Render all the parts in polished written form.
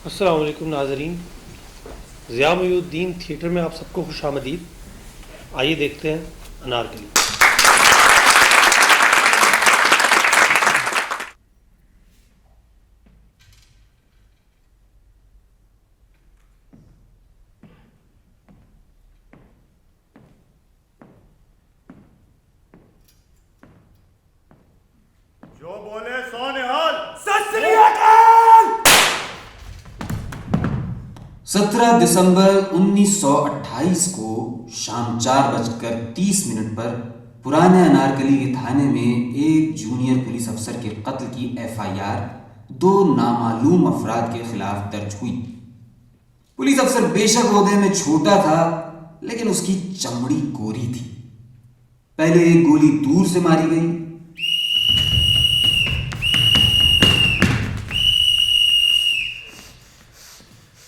अस्सलाम वालेकुम नाज़रीन। ज़िया मुहीउद्दीन थिएटर में आप सबको खुशामदीद। आइए देखते हैं अनारकली। जो बोले सो निहाल। सत श्री अकाल। 17 दिसंबर 1928 को शाम 4:30 पर पुराने अनारकली के थाने में एक जूनियर पुलिस अफसर के कत्ल की एफआईआर 2 नामालूम अफराद के खिलाफ दर्ज हुई। पुलिस अफसर बेशक ओहदे में छोटा था, लेकिन उसकी चमड़ी गोरी थी। पहले एक गोली दूर से मारी गई,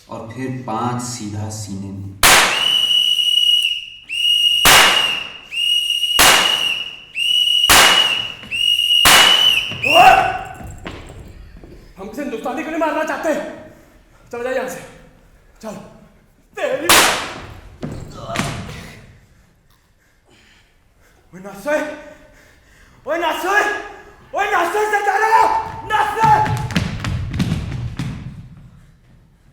और फिर 5 सीधा सीने में। हम किसी हिंदुस्तानी को नहीं मारना चाहते। चल जाए यहां से। चल तेरी ओए नासे, ओए नासे, ओए नासे से चलो नासे।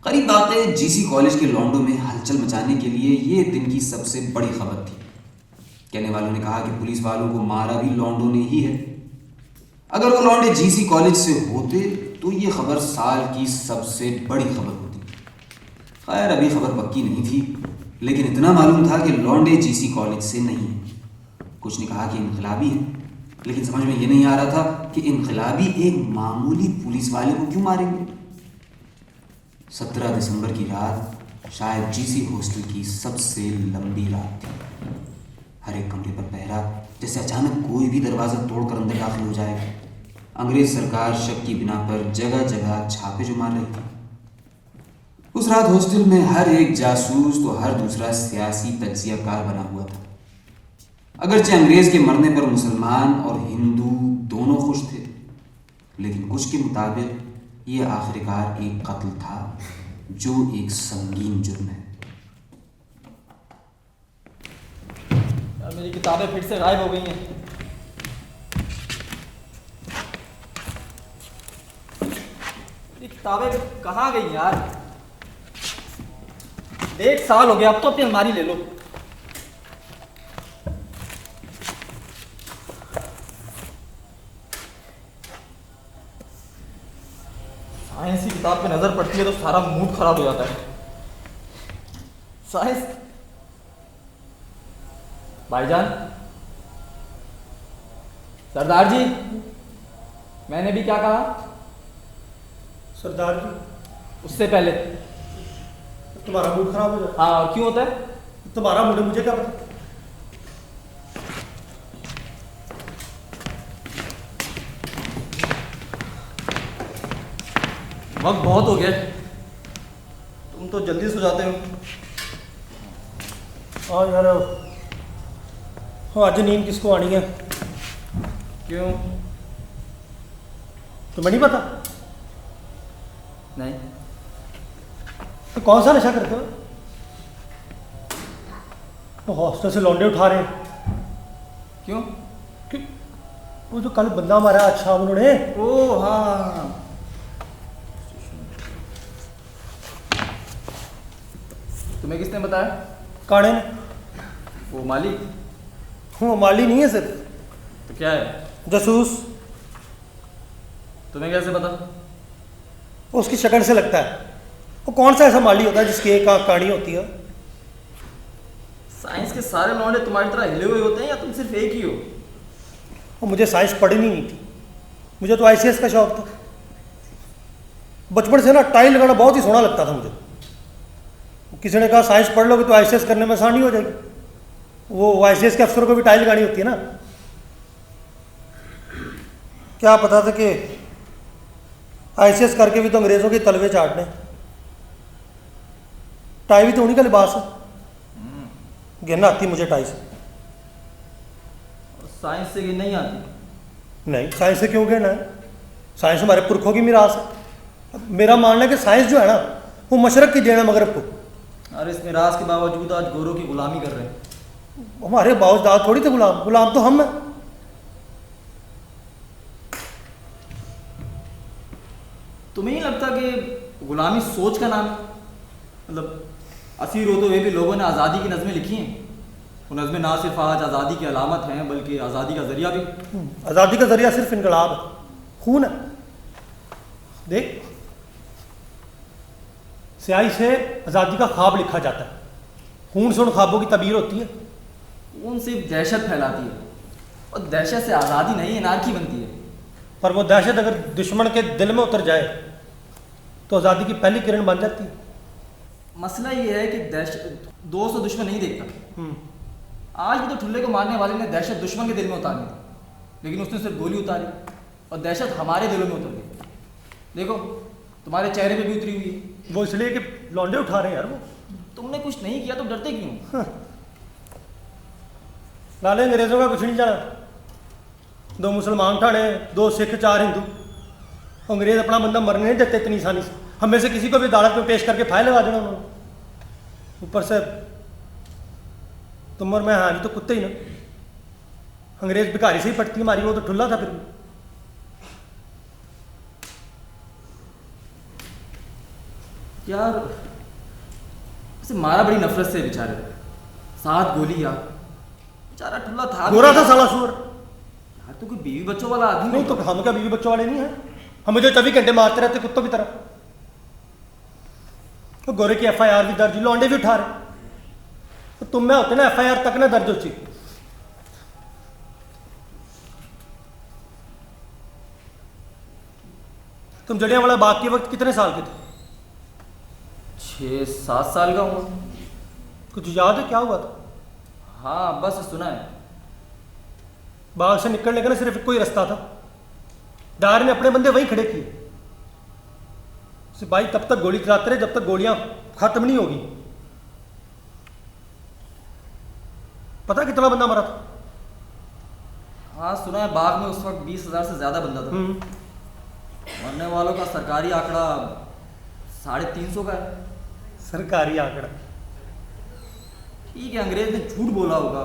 करीब वाक़े जीसी कॉलेज के लॉन्डो में हलचल मचाने के लिए ये दिन की सबसे बड़ी खबर थी। कहने वालों ने कहा कि पुलिस वालों को मारा भी लॉन्डो ने ही है। अगर वो लौंडे जीसी कॉलेज से होते तो ये खबर साल की सबसे बड़ी खबर होती। खैर, अभी खबर पक्की नहीं थी, लेकिन इतना मालूम था कि लौंडे जीसी कॉलेज से नहीं है। कुछ ने कहा कि इनकलाबी है, लेकिन समझ में ये नहीं आ रहा था कि इनकलाबी एक मामूली पुलिस वाले को क्यों मारेंगे। 17 दिसंबर की रात शायद जीसी हॉस्टल की सबसे लंबी रात थी। हर एक कमरे पर पहरा, जैसे अचानक कोई भी दरवाजा तोड़कर अंदर दाखिल हो जाएगा। अंग्रेज सरकार शक की बिना पर जगह जगह छापे जो मार रही थी। उस रात हॉस्टल में हर एक जासूस तो हर दूसरा सियासी तज्जियाकार बना हुआ था। अगरचे अंग्रेज के मरने पर मुसलमान और हिंदू दोनों खुश थे, लेकिन कुछ के मुताबिक ये आखिरकार एक कत्ल था जो एक संगीन जुर्म है। मेरी किताबें फिर से गायब हो गई हैं। ये किताबें कहाँ गई यार? 1 साल हो गया, अब तो अपनी अलमारी ले लो। साइंस की किताब पे नजर पड़ती है तो सारा मूड खराब हो जाता है। साइंस भाईजान, सरदार जी, मैंने भी क्या कहा? सरदार जी, उससे पहले तुम्हारा मूड खराब हो जाता हाँ, क्यों होता है? है। तुम्हारा मूड है, मुझे क्या पता। वक्त बहुत हो गया, तुम तो जल्दी सो जाते हो। हाँ यार, आज नींद किसको आनी है? क्यों? तुम्हें नहीं पता? नहीं। तो कौन सा नशा करते हो? तो हॉस्टल से लौंडे उठा रहे हैं। क्यों? कि वो जो कल बंदा मारा आज शाम उन्होंने। ओ हाँ, तुम्हें किसने बताया? काणे ने। वो माली? वो माली नहीं है सर, तो क्या है? जासूस। तुम्हें कैसे पता? वो उसकी शक्ल से लगता है। वो कौन सा ऐसा माली होता है जिसकी एक आंख काणी होती है? साइंस के सारे लौंडे तुम्हारी तरह हिले हुए होते हैं या तुम सिर्फ एक ही हो? वो मुझे साइंस पढ़नी नहीं थी, मुझे तो आईसीएस का शौक था। बचपन से ना टाई लगाना बहुत ही सोहना लगता था मुझे। किसी ने कहा साइंस पढ़ लोगे तो आईसीएस करने में आसानी हो जाएगी। वो आईसीएस के अफसरों को भी टाई लगानी होती है ना। क्या पता था कि आईसीएस करके भी तो अंग्रेजों के तलवे चाटने। टाई भी तो उन्हीं का लिबास है। गिरना आती मुझे टाई से। साइंस से नहीं आती? नहीं, साइंस से क्यों गिरना है? साइंस हमारे पुरखों की मिरास है। अब मेरा मानना है कि साइंस जो है ना वो मशरक की देन है मगरब को। और इस मिराज के बावजूद आज गोरों की गुलामी कर रहे हैं। हमारे बाउजदाद थोड़ी थे गुलाम, गुलाम तो हम हैं। तुम्हें नहीं लगता कि गुलामी सोच का नाम है? मतलब असीर होते हुए भी लोगों ने आज़ादी की नज़में लिखी हैं। वो नज़में ना सिर्फ आज आज़ादी की अलामत हैं बल्कि आज़ादी का ज़रिया भी। आज़ादी का जरिया सिर्फ इनकलाब है, खून है। देख, स्याही से आज़ादी का ख्वाब लिखा जाता है, खून से उन ख्वाबों की तबीर होती है। खून सिर्फ दहशत फैलाती है और दहशत से आज़ादी नहीं अनारकी बनती है। पर वो दहशत अगर दुश्मन के दिल में उतर जाए तो आज़ादी की पहली किरण बन जाती है। मसला ये है कि दहशत दोस्त और दुश्मन नहीं देखता। आज भी तो ठुल्ले को मारने वाले ने दहशत दुश्मन के दिल में उतारनी थी, लेकिन उसने सिर्फ गोली उतारी और दहशत हमारे दिलों में उतर गई। देखो तुम्हारे चेहरे पे भी उतरी हुई है। वो इसलिए कि लौंडे उठा रहे हैं यार। वो तुमने कुछ नहीं किया तो डरते क्यों? लाले अंग्रेजों का कुछ नहीं जाना। 2 मुसलमान ठाणे, 2 सिख, 4 हिंदू। अंग्रेज अपना बंदा मरने नहीं देते इतनी आसानी से। हमें से किसी को भी अदालत में पेश करके फाइल लगा देना उन्होंने। ऊपर से तुम और मैं हाँ, तो कुत्ते ही ना। अंग्रेज भिखारी से ही पटती मारी, वो तो ठुल्ला था फिर भी। यार उसे मारा बड़ी नफरत से बेचारे, 7 गोली यार। बेचारा ठुल्ला था, गोरा था साला सुअर। यार तो कोई बीवी बच्चों वाला आदमी नहीं तो हम क्या बीवी बच्चों वाले नहीं हैं? हमें जो 24 घंटे मारते रहते कुत्तों की तरह। तो गोरे की FIR भी दर्ज, लौंडे भी उठा रहे। तो तुम में होते ना FIR तक ना दर्ज होती। तुम जलियांवाला बाग के वक्त कितने साल के थे? 6-7 साल का हूँ। कुछ याद है क्या हुआ था? हाँ बस सुना है। बाग से निकलने का ना सिर्फ कोई रास्ता था। डार ने अपने बंदे वहीं खड़े किए। सिपाही तब तक गोली चलाते रहे जब तक गोलियां खत्म नहीं होगी। पता कितना बंदा मरा था? हाँ सुना है, बाग में उस वक्त 20,000 से ज्यादा बंदा था। मरने वालों का सरकारी आंकड़ा 350 का है। सरकारी आंकड़ा? ठीक है, अंग्रेज ने झूठ बोला होगा,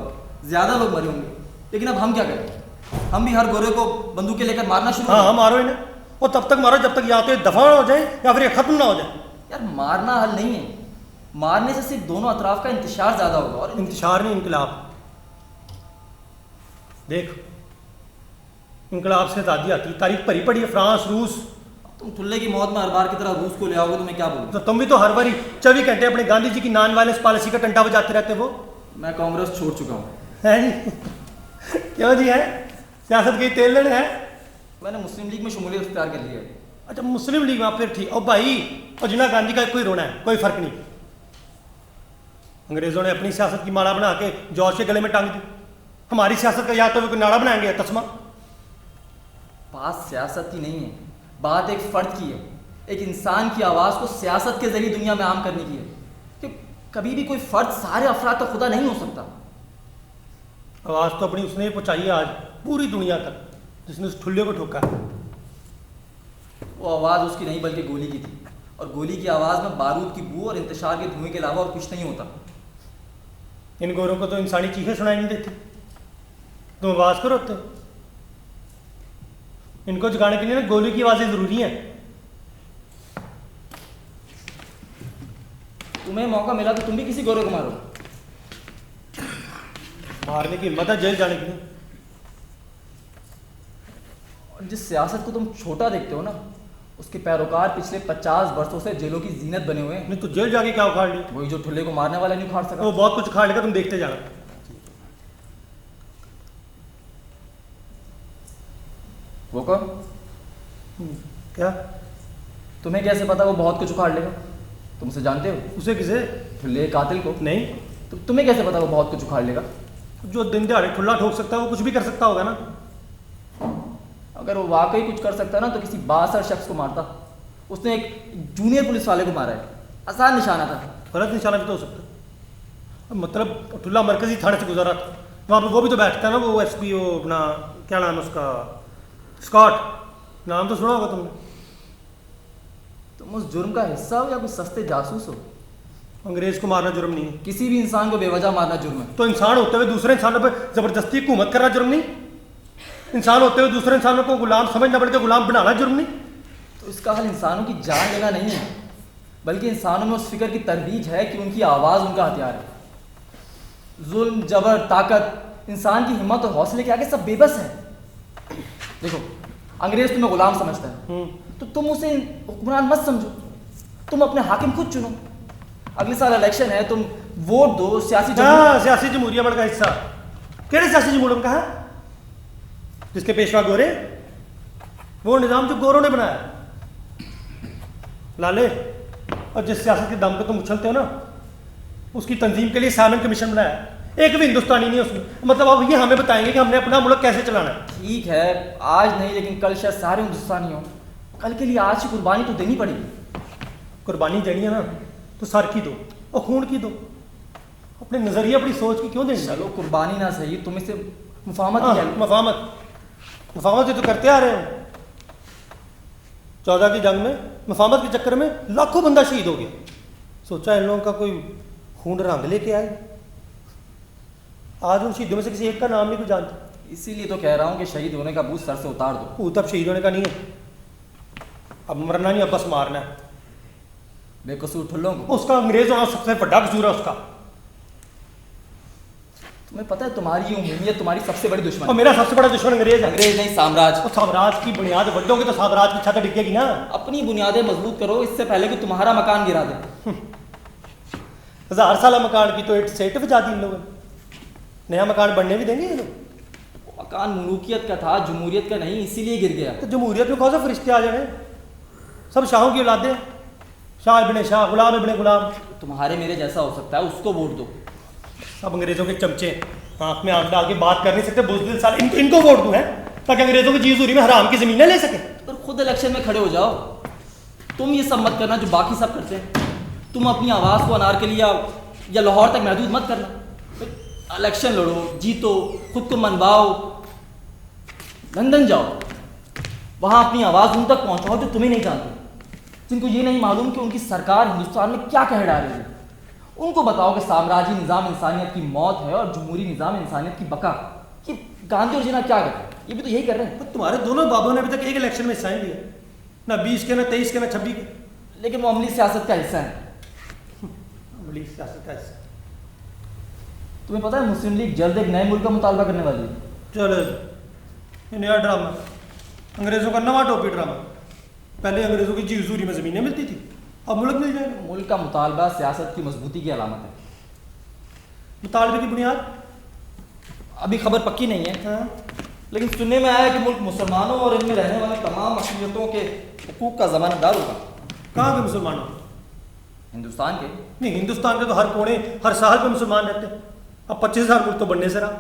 ज्यादा लोग मरे होंगे, लेकिन अब हम क्या करें? हम भी हर गोरे को बंदूकें लेकर मारना शुरू हाँ मारो इन्हें, और तब तक मारो जब तक या तो ये दफा हो जाए या फिर ये खत्म ना हो जाए। यार मारना हल नहीं है, मारने से सिर्फ दोनों अतराफ का इंतशार ज्यादा होगा। और इंतशार नहीं, इनकलाब। देख, इनकलाब से आज़ादी आती है, तारीख भरी पड़ी है। फ्रांस, रूस। तुम ठुल्ले की मौत में हर बार की तरह रूस को ले आओगे तो मैं क्या बोलूँ? तो तुम भी तो हर बारी 24 घंटे अपने गांधी जी की नॉन वायलेंस पॉलिसी का टंटा बजाते रहते हो। मैं कांग्रेस छोड़ चुका हूँ। है जी? क्यों जी? है सियासत की तेल लड़े है? मैंने मुस्लिम लीग में शमूलियत इख्तियार कर ली है। अच्छा, मुस्लिम लीग में? फिर ठीक। और भाई, और जिन्ना गांधी का कोई रोना है, कोई फर्क नहीं। अंग्रेजों ने अपनी सियासत की माला बना के जॉर्ज के गले में टांग दी। हमारी सियासत का या तो कोई नाड़ा बनाएंगे या तस्मा। बात सियासत की नहीं है, बात एक फर्द की है। एक इंसान की आवाज़ को सियासत के जरिए दुनिया में आम करने की है। कि कभी भी कोई फर्द सारे अफराद का खुदा नहीं हो सकता। आवाज़ तो अपनी उसने पहुंचाई है आज पूरी दुनिया तक, जिसने उस ठुल्ले को ठोका है। वो आवाज़ उसकी नहीं बल्कि गोली की थी, और गोली की आवाज़ में बारूद की बू और इंतशार के धुएं के अलावा और कुछ नहीं होता। इन गोरों को तो इंसानी चीखें सुनाई नहीं देती, तुम आवाज़ को रोते हो। इनको जगाने के लिए ना गोली की आवाज़ें ज़रूरी हैं। तुम्हें मौका मिला तो तुम भी किसी गोरे को मारो। मारने की हिम्मत है जेल जाने के लिए। और जिस सियासत को तुम छोटा देखते हो ना, उसके पैरोकार पिछले 50 वर्षों से जेलों की जीनत बने हुए हैं। नहीं तो जेल जाके क्या उखाड़ ली? वही जो ठुल्ले को मारने वाला नहीं उखाड़ सका। वो बहुत कुछ उखाड़ लेगा, तुम देखते जाना। वो कौन? क्या? तुम्हें कैसे पता वो बहुत कुछ उखाड़ लेगा? तुम उसे जानते हो? उसे किसे? ठुल्ले कातिल को। नहीं। तो तुम्हें कैसे पता वो बहुत कुछ उखाड़ लेगा? जो दिन दिहाड़े ठुल्ला ठोक सकता है वो कुछ भी कर सकता होगा ना। अगर वो वाकई कुछ कर सकता ना तो किसी बासर शख्स को मारता। उसने एक जूनियर पुलिस वाले को मारा है, आसान निशाना था। गलत निशाना भी तो हो सकता है। मतलब ठुल्ला मरकजी थाने से गुजरा था, वहाँ पे वो भी तो बैठता है ना, वो SP, वो अपना क्या नाम है उसका, स्कॉट। नाम तो सुना होगा तुमने। तुम उस जुर्म का हिस्सा हो या कोई सस्ते जासूस हो? अंग्रेज को मारना जुर्म नहीं है। किसी भी इंसान को बेवजह मारना जुर्म है। तो इंसान होते हुए दूसरे इंसानों पर जबरदस्ती हुकूमत करना जुर्म नहीं? इंसान होते हुए दूसरे इंसानों को गुलाम समझना पड़ के गुलाम बनाना जुर्म नहीं? तो इसका हल इंसानों की जान लेना नहीं है, बल्कि इंसानों में उस फिक्र की तरबीज है कि उनकी आवाज़ उनका हथियार है। जुल्म, जबर, ताकत इंसान की हिम्मत और हौसले के आगे सब बेबस है। देखो, अंग्रेज तुम्हें गुलाम समझता है तो तुम उसे हुक्मरान मत समझो, तुम अपने हाकिम खुद चुनो। अगले साल इलेक्शन है, तुम वोट दो। सियासी जमहूरिया बड़ का हिस्सा केड़े सियासी जमहूरियत का है जिसके पेशवा गोरे? वो निजाम जो गोरों ने बनाया लाले, और जिस सियासत के दम पे तुम उछलते हो ना, उसकी तंजीम के लिए साइमन कमीशन बनाया। एक भी हिंदुस्तानी नहीं है उसमें। मतलब अब ये हमें बताएंगे कि हमने अपना मुल्क कैसे चलाना है। ठीक है, आज नहीं लेकिन कल शायद सारे हिंदुस्तानी हो। कल के लिए आज की कुर्बानी तो देनी पड़ेगी। कुर्बानी देनी है ना तो सर की दो और खून की दो, अपने नजरिए अपनी सोच की क्यों देनी? चलो कुर्बानी ना सही, तुम इसे मुफाहमत ही कह लो। मुफाहमत ही तो करते आ रहे हो। 14 की जंग में मुफाहमत के चक्कर में लाखों बंदा शहीद हो गया। सोचा इन लोगों का कोई खून रंग लेके आए। आज उन शहीदों में से किसी एक का नाम नहीं कोई जानता। इसीलिए तो कह रहा हूँ कि शहीद होने का भूत सर से उतार दो। भूत अब शहीद होने का नहीं है, अब मरना नहीं, अब बस मारना है। बेकसूर ठुल्लों को उसका अंग्रेज होना सबसे बड़ा कसूर है उसका। तुम्हें पता है तुम्हारी उम्मीद तुम्हारी सबसे बड़ी दुश्मन और मेरा सबसे बड़ा दुश्मन अंग्रेज है। अंग्रेज नहीं, साम्राज्य। और साम्राज्य की बुनियाद बढ़ोगे तो साम्राज्य की छत डिगेगी ना। अपनी बुनियादें मजबूत करो इससे पहले कि तुम्हारा मकान गिरा दे। 1000 साल मकान की तो इट से इट बचा दी इन लोगों ने। नया मकान बनने भी देंगे ये लोग? मकान मुल्कियत का था, जमहूरियत का नहीं, इसीलिए गिर गया। तो जमहूरियत में कौन सा फरिश्ते आ जाने? सब शाहों की औलादे हैं। शाह इब्ने शाह, गुलाम इब्ने गुलाम। तुम्हारे मेरे जैसा हो सकता है, उसको वोट दो। सब अंग्रेजों के चमचे, आंख में आंख डाल के बात कर नहीं सकते। बुज़दिल साल इनको वोट दूं है ताकि अंग्रेजों की जी हजूरी में हराम की जमीनें ले सके। पर खुद इलेक्शन में खड़े हो जाओ। तुम ये सब मत करना जो बाकी सब करते हैं। तुम अपनी आवाज़ को अनारकली या लाहौर तक महदूद मत करना। इलेक्शन लड़ो, जीतो, खुद को मनवाओ, लंदन जाओ, वहाँ अपनी आवाज़ उन तक पहुँचाओ जो तुम्हें नहीं जानते, जिनको ये नहीं मालूम कि उनकी सरकार हिंदुस्तान में क्या कह डाल रही है। उनको बताओ कि साम्राज्य निज़ाम इंसानियत की मौत है और जमहूरी निज़ाम इंसानियत की बका। ये गांधी और जिन्ना क्या कर रहे हैं? ये भी तो यही कर रहे हैं। तो तुम्हारे दोनों बाबों ने अभी तक एक इलेक्शन में हिस्सा नहीं लिया, ना 20 के, ना 23 के, ना 26 के। लेकिन वो अमली सियासत का हिस्सा है। अमली सियासत का हिस्सा। तुम्हें पता है मुस्लिम लीग जल्द एक नए मुल्क का मुतालबा करने वाली है। चलो ये नया ड्रामा, अंग्रेजों का नवा टोपी ड्रामा। पहले अंग्रेजों की जी हजूरी में ज़मीनें मिलती थी, अब मुल्क मिल जाएगा। मुल्क का मुतालबा सियासत की मजबूती की अलामत है। मुतालबे की बुनियाद अभी खबर पक्की नहीं है, हाँ। लेकिन सुनने में आया कि मुल्क मुसलमानों और इनमें रहने वाले तमाम अक़लियतों के हुकूक का ज़मानतदार होगा। कहाँ के मुसलमानों? हिंदुस्तान के। नहीं, हिंदुस्तान के तो हर कोने हर साल पे मुसलमान रहते हैं। अब 25,000 मुल्क तो बनने से रहा।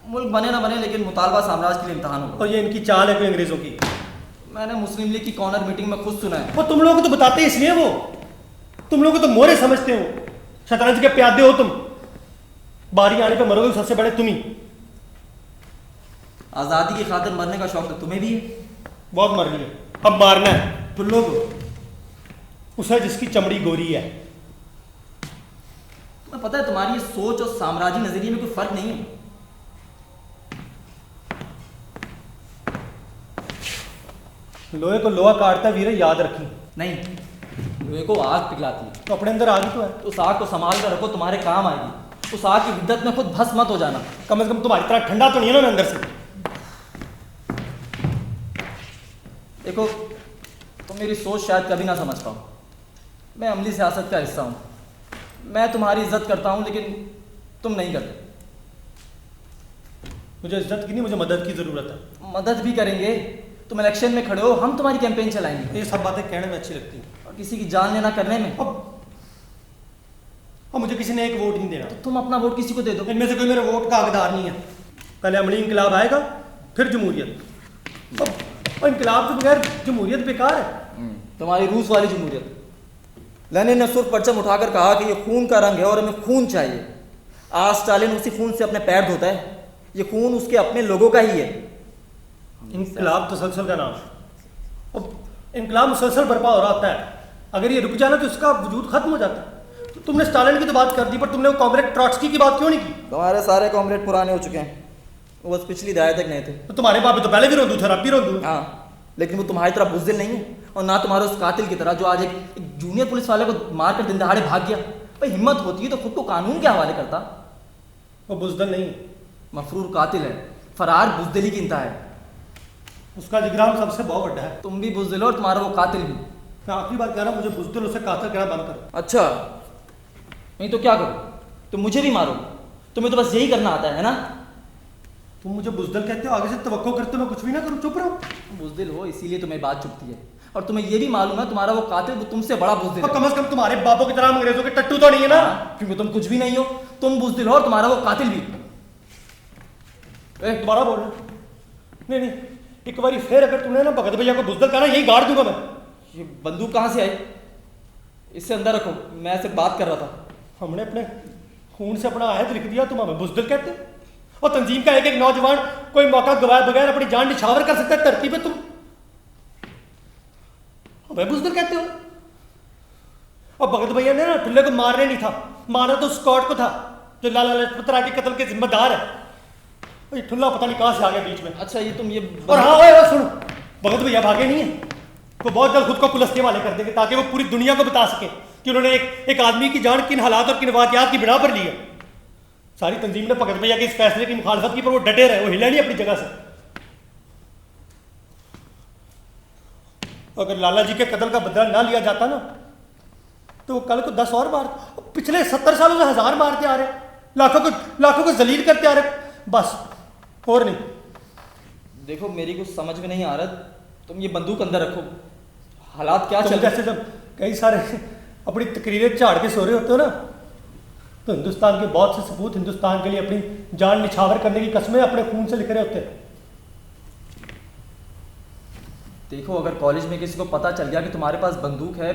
मुल्क बने ना बने लेकिन मुतालबा साम्राज्य के लिए इम्तहान होगा। और ये इनकी चाल है कोई अंग्रेजों की। मैंने मुस्लिम लीग की कॉर्नर मीटिंग में खुद सुना है। वो तुम लोग तो बताते इसलिए, वो तुम लोग तो मोरे समझते हो, शतरंज के प्यादे हो तुम। बारी आने पे मरोगे सबसे बड़े तुम ही। आज़ादी की खातिर मरने का शौक तो तुम्हें भी है। बहुत मर लिए, अब मारना है तुम लोग उसे जिसकी चमड़ी गोरी है। तुम्हें पता है तुम्हारी ये सोच और साम्राज्य नजरिए में कोई फर्क नहीं है। लोहे को लोहा काटता है वीरे, याद रखी। नहीं, लोहे को आग पिघलाती है। तो अपने अंदर आग तो है। तो उस आग को संभाल कर रखो, तुम्हारे काम आएगी। उस आग की हिद्दत में खुद भस्म मत हो जाना। कम से कम तुम्हारी तरह ठंडा तो नहीं है ना मैं अंदर से। देखो, तुम मेरी सोच शायद कभी ना समझ पाओ। मैं अमली सियासत का हिस्सा हूँ। मैं तुम्हारी इज्जत करता हूँ लेकिन तुम नहीं करते। मुझे इज्जत की नहीं, मुझे मदद की जरूरत है। मदद भी करेंगे। तुम इलेक्शन में खड़े हो, हम तुम्हारी कैंपेन चलाएंगे। ये सब बातें कहने में अच्छी लगती हैं, और किसी की जान लेना करने में। अब मुझे किसी ने एक वोट नहीं देना। तुम अपना वोट किसी को दे दो। इनमें से कोई मेरे वोट का हकदार नहीं है। पहले अमली इंकलाब आएगा, फिर जमहूरियत। और इंकलाब के बगैर जमहूरियत बेकार है। तुम्हारी रूस वाली जमहूरियत। लेनिन ने सुर्ख परचम उठाकर कहा कि ये खून का रंग है और हमें खून चाहिए। आज स्टालिन उसी खून से अपने पैर धोता है। ये खून उसके अपने लोगों का ही है। इंकलाब तसलसल का नाम। इनकलाब मुसलसल बर्पा हो रहा होता है, अगर ये रुक जाना तो इसका वजूद खत्म हो जाता है। तो तुमने स्टालिन की तो बात कर दी, पर तुमने वो कॉमरेड ट्रॉट्स्की की बात क्यों नहीं की? तुम्हारे सारे कॉमरेड पुराने हो चुके हैं, वो बस पिछली दायरे तक नहीं थे। तो तुम्हारे बाप तो पहले भी रोंदू थे, अब भी रोंदू। हाँ, लेकिन वो तुम्हारी तरह बुज़दिल नहीं है, और ना तुम्हारे उस कातिल की तरह जो आज एक जूनियर पुलिस वाले को मार कर दिन दहाड़े भाग गया। भाई हिम्मत होती है तो खुद को कानून के हवाले करता। वो बुजदल नहीं, मफरूर कातिल है, फरार बुज़दिली की इंतहा है। उसका जिगराम सबसे बहुत बड़ा है। तुम भी बुज़दिल हो और तुम्हारा वो कातिल भी। मैं आखिरी बात कह रहा हूँ, मुझे बुजदल उसे कातिल कहना बंद कर। अच्छा, नहीं तो क्या करो? तुम मुझे भी मारो, तुम्हें तो बस यही करना आता है ना? तुम मुझे बुजदल कहते हो, आगे से तवक्को करते हो मैं कुछ भी ना करूँ, चुप रहो। बुज़दिल हो इसीलिए तुम्हें बात चुभती है, और तुम्हें ये भी मालूम है तुम्हारा वो कातिल वो तुमसे बड़ा बुज़दिल और है। कम से कम तुम्हारे बापों की तरह अंग्रेजों के टट्टू तो नहीं है ना। हाँ, क्योंकि तुम कुछ भी नहीं हो, तुम बुज़दिल हो और तुम्हारा वो कातिल भी। दोबारा बोल रहा नहीं नहीं, एक बार फिर अगर तुमने ना भगत भैया को बुजदल कहना, यही गाड़ दूंगा मैं। ये बंदूक कहाँ से आई? इससे अंदर रखो, मैं सिर्फ बात कर रहा था। हमने अपने खून से अपना अहद लिख दिया, तुम हमें बुजदल कहते हो? और तंजीम का एक एक नौजवान कोई मौका गवाए बगैर अपनी जान निछावर कर सकता है धरती पे, तुम हमें बुजदल कहते हो? और भगत भैया ने ना ठुल्ले को मारने नहीं था, मारना तो स्कॉट को था जो लाला लाजपत राय के कत्ल के जिम्मेदार है। ये ठुल्ला पता नहीं कहां से आ गया बीच में। अच्छा, ये तुम ये और हाँ ओए सुनो, भगत भैया भागे नहीं है, वो बहुत जल्द खुद को पुलिस के वाले कर देंगे ताकि वो पूरी दुनिया को बता सके कि उन्होंने एक आदमी की जान किन हालात और किन वाकयात की बिना पर ली है। सारी तंजीम ने भगत भैया के इस फैसले की मुखालफत की, पर वो डटे रहे, वो हिला नहीं अपनी जगह से। अगर लाला जी के कत्ल का बदला ना लिया जाता ना, तो वो कल को 10 और मार, पिछले 70 सालों से 1000 मारते आ रहे, लाखों को जलील करते आ रहे, बस और नहीं। देखो, मेरी कुछ समझ में नहीं आ रहा, तुम ये बंदूक अंदर रखो। हालात क्या चल रहे? जैसे जब कई सारे अपनी तकरीरें झाड़ के सो रहे होते हो ना, तो हिंदुस्तान के बहुत से सपूत हिंदुस्तान के लिए अपनी जान निछावर करने की कस्में अपने खून से लिख रहे होते हैं। देखो, अगर कॉलेज में किसी को पता चल गया कि तुम्हारे पास बंदूक है,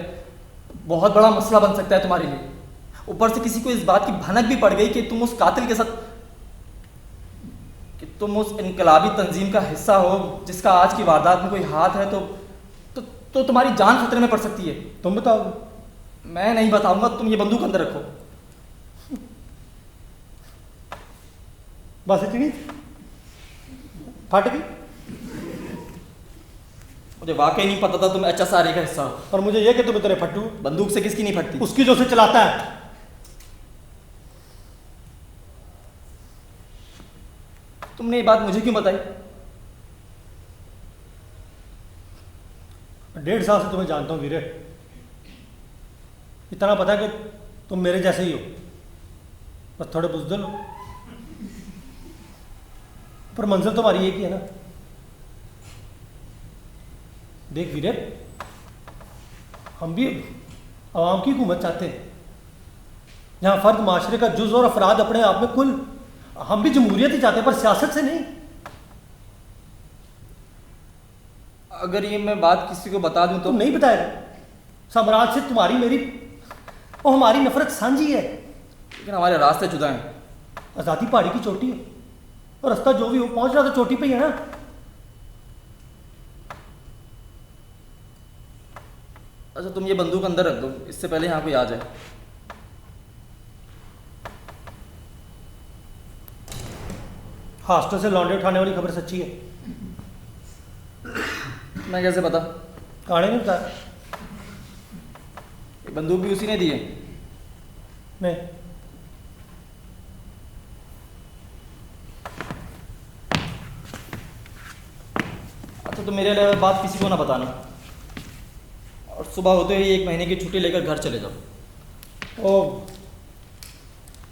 बहुत बड़ा मसला बन सकता है तुम्हारे लिए। ऊपर से किसी को इस बात की भनक भी पड़ गई कि तुम उस कातिल के साथ, कि तुम उस इनकलाबी तंजीम का हिस्सा हो जिसका आज की वारदात में कोई हाथ है, तो तुम्हारी जान खतरे में पड़ सकती है। तुम बताओ? मैं नहीं बताऊंगा, तुम ये बंदूक अंदर रखो। बस इतनी फट गई? मुझे वाकई नहीं पता था तुम HSRA का हिस्सा हो। और मुझे यह कि तुम इतने फट्टू। बंदूक से किसकी नहीं फटती? उसकी जो उसे चलाता है। तुमने ये बात मुझे क्यों बताई? 1.5 साल से तुम्हें जानता हूं वीरे, इतना पता है कि तुम मेरे जैसे ही हो, बस थोड़े बुजदिल हो, पर मंजिल तुम्हारी एक ही है ना। देख वीरे, हम भी आवाम की हुकूमत चाहते हैं जहां फर्द माशरे का जुज़ और अफराद अपने आप में कुल। हम भी जमहूरियत ही चाहते हैं, पर सियासत से नहीं। अगर ये मैं बात किसी को बता दूं तो? तुम नहीं बताएगा। साम्राज्य से तुम्हारी मेरी और हमारी नफरत साझी है, लेकिन हमारे रास्ते जुदा हैं। आज़ादी पहाड़ी की चोटी है, और रास्ता जो भी हो पहुंच रहा तो चोटी पे ही है ना। अच्छा, तुम ये बंदूक अंदर रख दो, इससे पहले यहाँ कोई आ जाए। हॉस्टल से लौंडे उठाने वाली खबर सच्ची है? मैं कैसे पता? कहानी नहीं बताया? ये बंदूक भी उसी ने दी है। नहीं, अच्छा, तो मेरे अलावा बात किसी को ना बताना, और सुबह होते ही 1 महीने की छुट्टी लेकर घर चले जाओ। ओ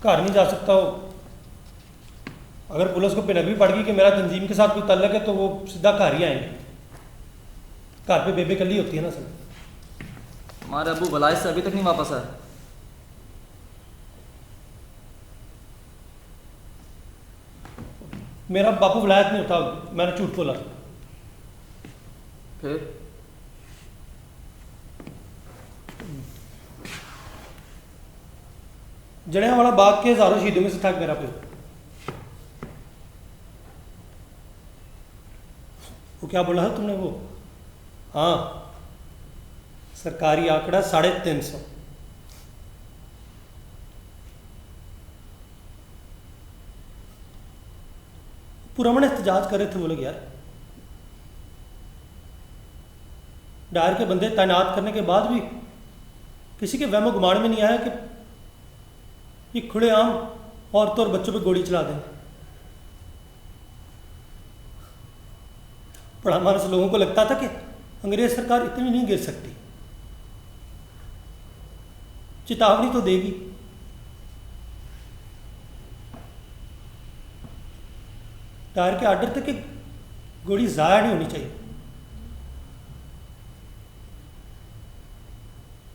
घर नहीं जा सकता हो। अगर पुलिस को पिनक भी पड़ गई कि मेरा तंजीम के साथ कोई तल्लक है, तो वो सीधा घर ही आएंगे। घर पे बेबे कली होती है ना सब। हमारे अबू वलायत से अभी तक नहीं वापस आए। मेरा बापू विलायत नहीं होता, मैंने झूठ बोला। फिर जलियांवाला बाग के हजारों शहीदों में से था मेरा पे। वो क्या बोला है तुमने? वो हाँ, सरकारी आंकड़ा 350। पुरअमन एहतजाज कर रहे थे वो लोग यार। डायर के बंदे तैनात करने के बाद भी किसी के वहमो गुमान में नहीं आया कि ये खुलेआम औरतों और बच्चों पे गोली चला दें। बड़ा मानस लोगों को लगता था कि अंग्रेज सरकार इतनी नहीं गिर सकती, चेतावनी तो देगी। डायर के आर्डर थे कि गोली जाया नहीं होनी चाहिए।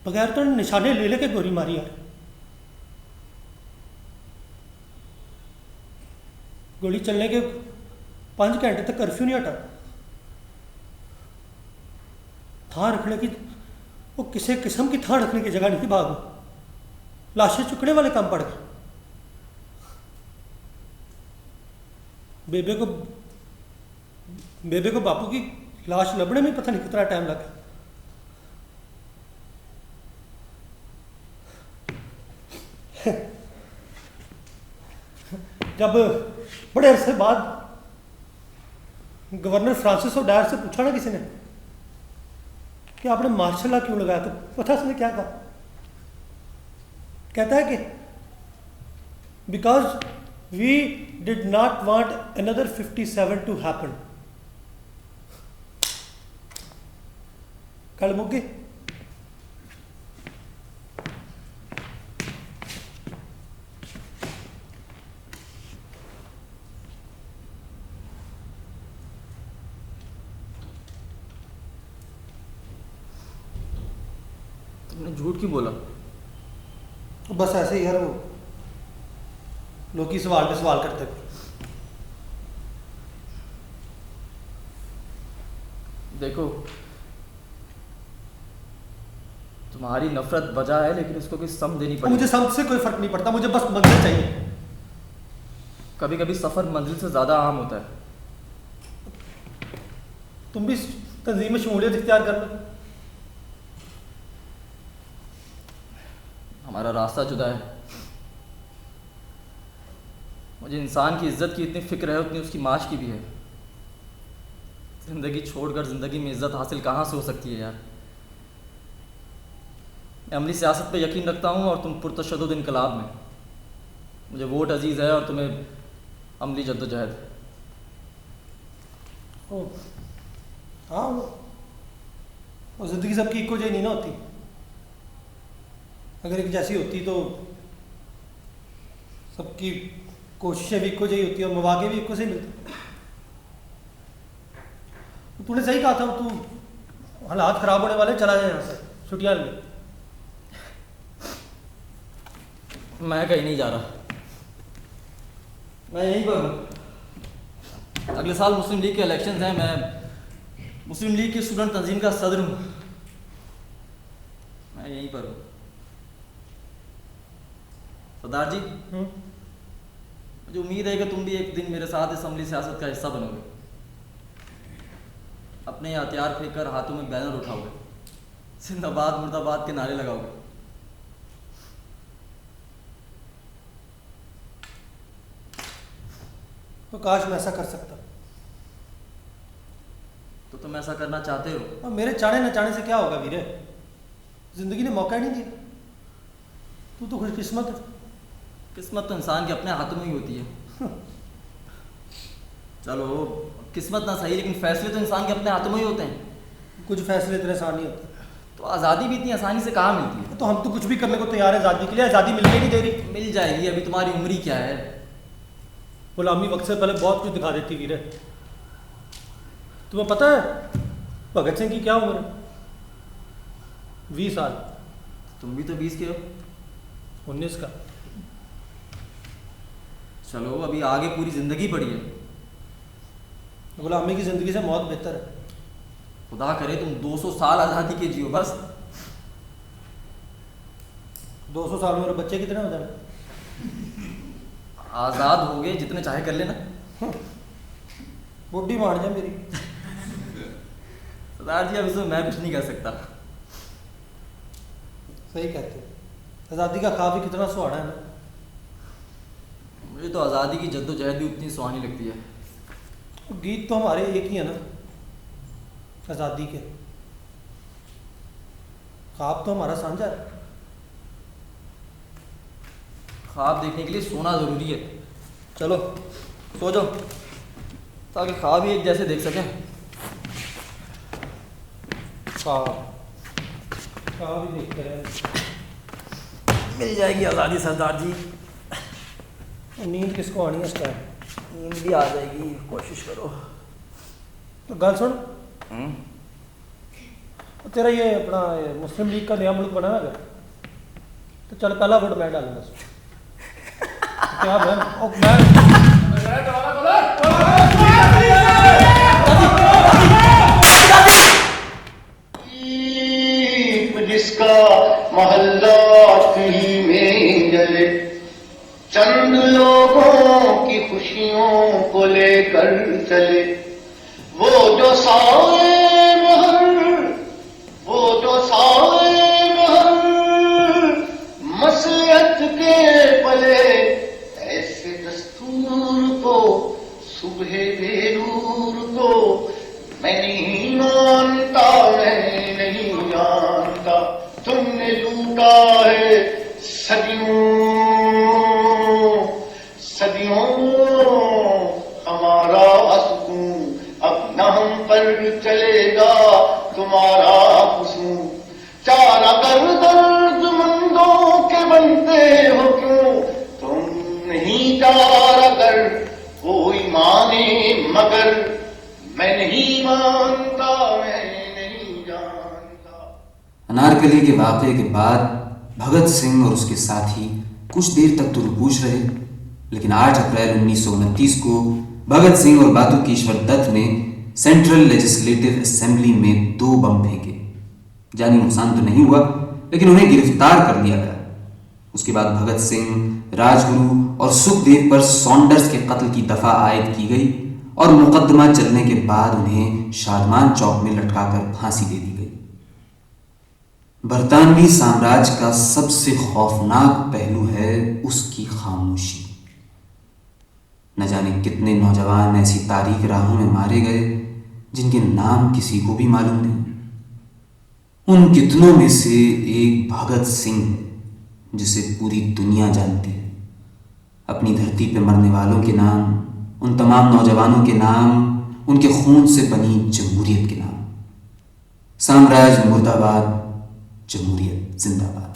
बगैर तो निशाने ले लेके गोली मारी यार। गोली चलने के 5 घंटे तक कर्फ्यू नहीं हटा। थां रखने की वो किसी किस्म की थां रखने की जगह नहीं थी। भागो लाशें चुकने वाले काम पड़ गए। बेबे को बापू की लाश लभने में पता नहीं कितना टाइम लगा। जब बड़े अरसे बाद गवर्नर फ्रांसिस और डायर से पूछा ना किसी ने कि आपने मार्शल लॉ क्यों लगाया, तो पता उसने क्या कहा? कहता है कि because we did not want another 57 to happen. कल मुक्के तुमने झूठ क्यों बोला? बस ऐसे ही यार, वो लोग ही सवाल पे सवाल करते थे। देखो तुम्हारी नफरत वजह है, लेकिन इसको कोई सम देनी पड़ेगी। मुझे सम से कोई फर्क नहीं पड़ता, मुझे बस मंजिल चाहिए। कभी कभी सफर मंजिल से ज्यादा अहम होता है। तुम भी तंजीम में शमूलियत इख्तियार कर लो। हमारा रास्ता जुदा है। मुझे इंसान की इज्जत की इतनी फिक्र है उतनी उसकी माश की भी है। जिंदगी छोड़कर जिंदगी में इज्जत हासिल कहाँ से हो सकती है यार। मैं अमली सियासत पे यकीन रखता हूँ और तुम पुरतशद्दुद इनकलाब में। मुझे वोट अजीज़ है और तुम्हें अमली जद्दोजहद। हाँ, वो जिंदगी सबकी इक्को जही नहीं ना होती। अगर एक जैसी होती तो सबकी कोशिशें भी इक्को जही होती और मौके भी इक्को से ही मिलते। तूने सही कहा था, तू हालात खराब होने वाले, चला जाए यहाँ से, छुट्टियाँ ले। मैं कहीं नहीं जा रहा, मैं यहीं पर हूँ। अगले साल मुस्लिम लीग के इलेक्शंस हैं। मैं मुस्लिम लीग की स्टूडेंट तंजीम का सदर हूँ। मैं यहीं पर हूँ। सरदार जी, मुझे उम्मीद है कि तुम भी एक दिन मेरे साथ इस अमली सियासत का हिस्सा बनोगे। अपने हथियार फेंक कर हाथों में बैनर उठाओगे, जिंदाबाद मुर्दाबाद के नारे लगाओगे। तो काश मैं ऐसा कर सकता। तो तुम ऐसा करना चाहते हो? और मेरे चाहने न चाहने से क्या होगा वीरे, जिंदगी ने मौका ही नहीं दिया। तू तो खुशकिस्मत है। किस्मत तो इंसान के अपने हाथों में ही होती है। चलो किस्मत ना सही, लेकिन फैसले तो इंसान के अपने हाथों में ही होते हैं। कुछ फैसले इतने आसान नहीं होते। तो आज़ादी भी इतनी आसानी से कहाँ मिलती है? तो हम तो कुछ भी करने को तैयार है आज़ादी के लिए। आज़ादी मिल ही नहीं दे रही। मिल जाएगी, अभी तुम्हारी उम्र ही क्या है। गुलामी वक्त से पहले बहुत कुछ दिखा देती वीरे। तुम्हें पता है भगत सिंह की क्या उम्र है? 20 साल। तुम भी तो 20 के हो। 19 का। चलो अभी आगे पूरी जिंदगी पड़ी है। गुलामी की जिंदगी से मौत बेहतर है। खुदा करे तुम 200 साल आज़ादी के जियो बस। 200 साल में मेरे बच्चे कितने हो जाए? आज़ाद हो गए, जितने चाहे कर लेना। बुढ़ी मार जाए मेरी। सरदार जी अब इसमें मैं कुछ नहीं कर सकता। सही कहते हो, आज़ादी का ख्वाब भी कितना सुहाना है ना। मुझे तो आज़ादी की जद्दोजहद भी उतनी सुहानी लगती है। तो गीत तो हमारे एक ही है ना, आज़ादी के। ख्वाब तो हमारा साझा है। ख्वाब देखने के लिए सोना ज़रूरी है। चलो सो जाओ ताकि ख्वाब भी एक जैसे देख सकें। ख्वाब ख्वाब ही देखते रहे। मिल जाएगी आज़ादी सरदार जी। नींद किसको आनी है इस टाइम? नींद भी आ जाएगी, कोशिश करो। तो गल सुन, तेरा ये अपना ये मुस्लिम लीग का नया मुल्क बना है क्या? तो चल पहला वोट मैं डालूंगा। क्या मैं जिसका मोहल्ला कहीं में जले, चंद लोगों की खुशियों को लेकर चले, वो जो साए महर, वो जो साए महर मसलत के पले, ऐसे दस्तूर को सुबह बेरूर को मैं नहीं मानता, मैं नहीं जानता। तुमने लूटा है सदियों सदियों हमारा सुकून, अब न हम पर चलेगा तुम्हारा कुसून। चारा कर दर्दमंदों के बनते हो क्यों, तुम नहीं चारा कर कोई माने मगर, मैं नहीं मानता, मैं नहीं जानता। अनारकली के वाक़े के बाद भगत सिंह और उसके साथी कुछ देर तक तो रुपूश रहे, लेकिन 8 अप्रैल 1929 को भगत सिंह और बातुकेश्वर दत्त ने सेंट्रल लेजिस्लेटिव असेंबली में 2 बम फेंके। जानी नुकसान तो नहीं हुआ, लेकिन उन्हें गिरफ्तार कर लिया गया। उसके बाद भगत सिंह, राजगुरु और सुखदेव पर सॉन्डर्स के कत्ल की दफा आयद की गई और मुकदमा चलने के बाद उन्हें शादमान चौक में लटकाकर फांसी दे दी गई। बरतानवी साम्राज्य का सबसे खौफनाक पहलू है उसकी खामोशी। न जाने कितने नौजवान ऐसी तारीख राहों में मारे गए जिनके नाम किसी को भी मालूम नहीं। उन कितनों में से एक भगत सिंह है जिसे पूरी दुनिया जानती है। अपनी धरती पे मरने वालों के नाम, उन तमाम नौजवानों के नाम, उनके खून से बनी जमहूरियत के नाम। साम्राज्य मुर्दाबाद, जमहूरियत जिंदाबाद।